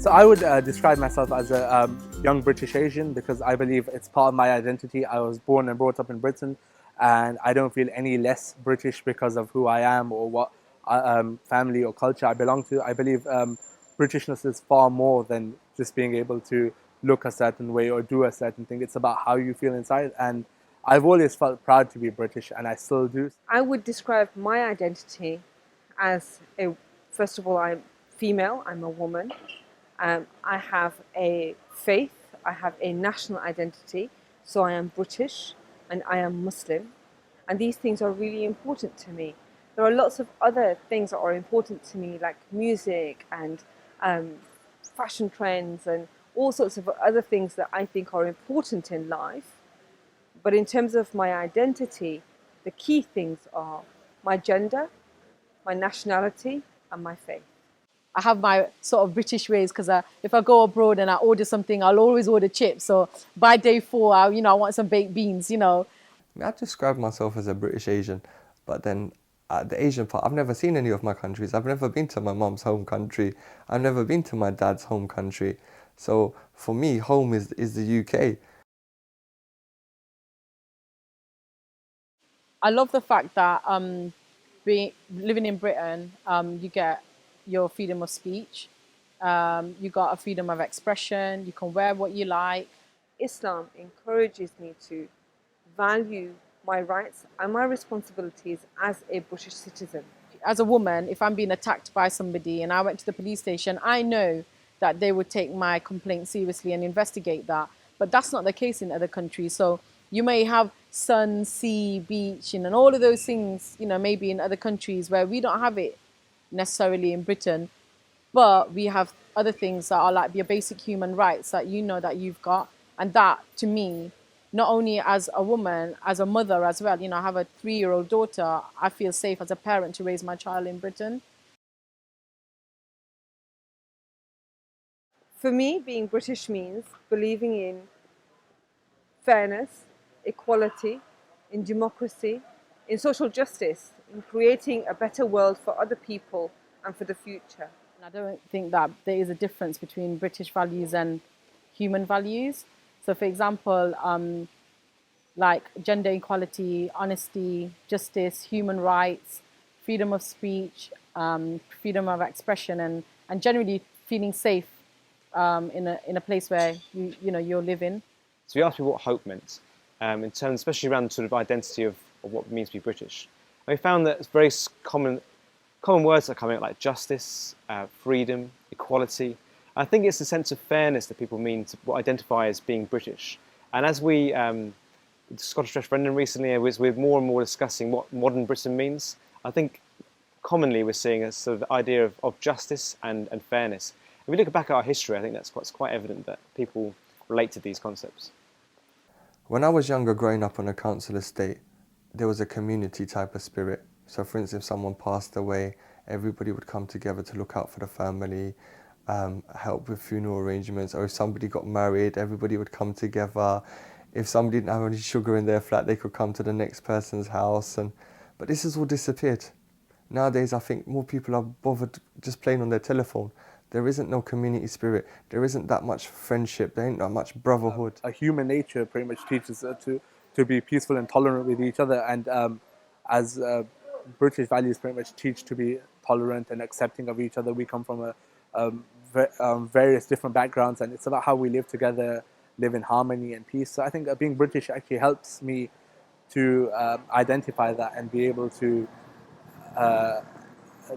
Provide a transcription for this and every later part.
So I would describe myself as a young British Asian because I believe it's part of my identity. I was born and brought up in Britain, and I don't feel any less British because of who I am or what family or culture I belong to. I believe Britishness is far more than just being able to look a certain way or do a certain thing. It's about how you feel inside, and I've always felt proud to be British, and I still do. I would describe my identity as first of all, I'm female, I'm a woman. I have a faith, I have a national identity, so I am British and I am Muslim. And these things are really important to me. There are lots of other things that are important to me, like music and fashion trends and all sorts of other things that I think are important in life. But in terms of my identity, the key things are my gender, my nationality, and my faith. I have my sort of British ways because if I go abroad and I order something, I'll always order chips. So by day 4, I want some baked beans, I describe myself as a British Asian, but then the Asian part, I've never seen any of my countries. I've never been to my mom's home country. I've never been to my dad's home country. So for me, home is the UK. I love the fact that living in Britain, you get your freedom of speech, you got a freedom of expression, you can wear what you like. Islam encourages me to value my rights and my responsibilities as a British citizen. As a woman, if I'm being attacked by somebody and I went to the police station, I know that they would take my complaint seriously and investigate that. But that's not the case in other countries. So you may have sun, sea, beach, and all of those things, maybe in other countries where we don't have it necessarily in Britain, but we have other things that are like your basic human rights that that you've got. And that, to me, not only as a woman, as a mother as well, I have a 3-year-old daughter, I feel safe as a parent to raise my child in Britain. For me, being British means believing in fairness, equality, in democracy, in social justice, in creating a better world for other people and for the future. And I don't think that there is a difference between British values and human values. So, for example, like gender equality, honesty, justice, human rights, freedom of speech, freedom of expression, and generally feeling safe in a place where you're living. So you asked me what hope meant, in terms, especially around the sort of identity of what it means to be British. And we found that it's very common words that are coming out, like justice, freedom, equality. I think it's the sense of fairness that people mean to identify as being British. And as we, the Scottish referendum recently, we're more and more discussing what modern Britain means. I think commonly we're seeing a sort of idea of justice and fairness. If we look back at our history, I think it's quite evident that people relate to these concepts. When I was younger, growing up on a council estate, there was a community type of spirit. So for instance, if someone passed away, everybody would come together to look out for the family, help with funeral arrangements, or if somebody got married, everybody would come together. If somebody didn't have any sugar in their flat, they could come to the next person's house. But this has all disappeared. Nowadays, I think more people are bothered just playing on their telephone. There isn't no community spirit. There isn't that much friendship. There ain't that much brotherhood. A human nature pretty much teaches to be peaceful and tolerant with each other, and as British values pretty much teach to be tolerant and accepting of each other. We come from various different backgrounds, and it's about how we live together, live in harmony and peace. So I think being British actually helps me to identify that and be able to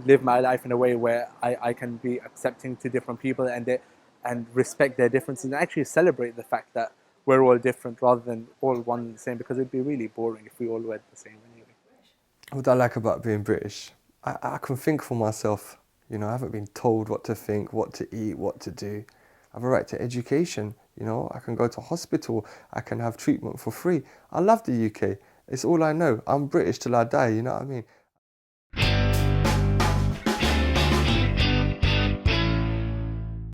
live my life in a way where I can be accepting to different people and respect their differences and actually celebrate the fact that we're all different rather than all one and the same, because it'd be really boring if we all were the same anyway. What I like about being British, I can think for myself. I haven't been told what to think, what to eat, what to do. I have a right to education. I can go to hospital. I can have treatment for free. I love the UK. It's all I know. I'm British till I die, you know what I mean?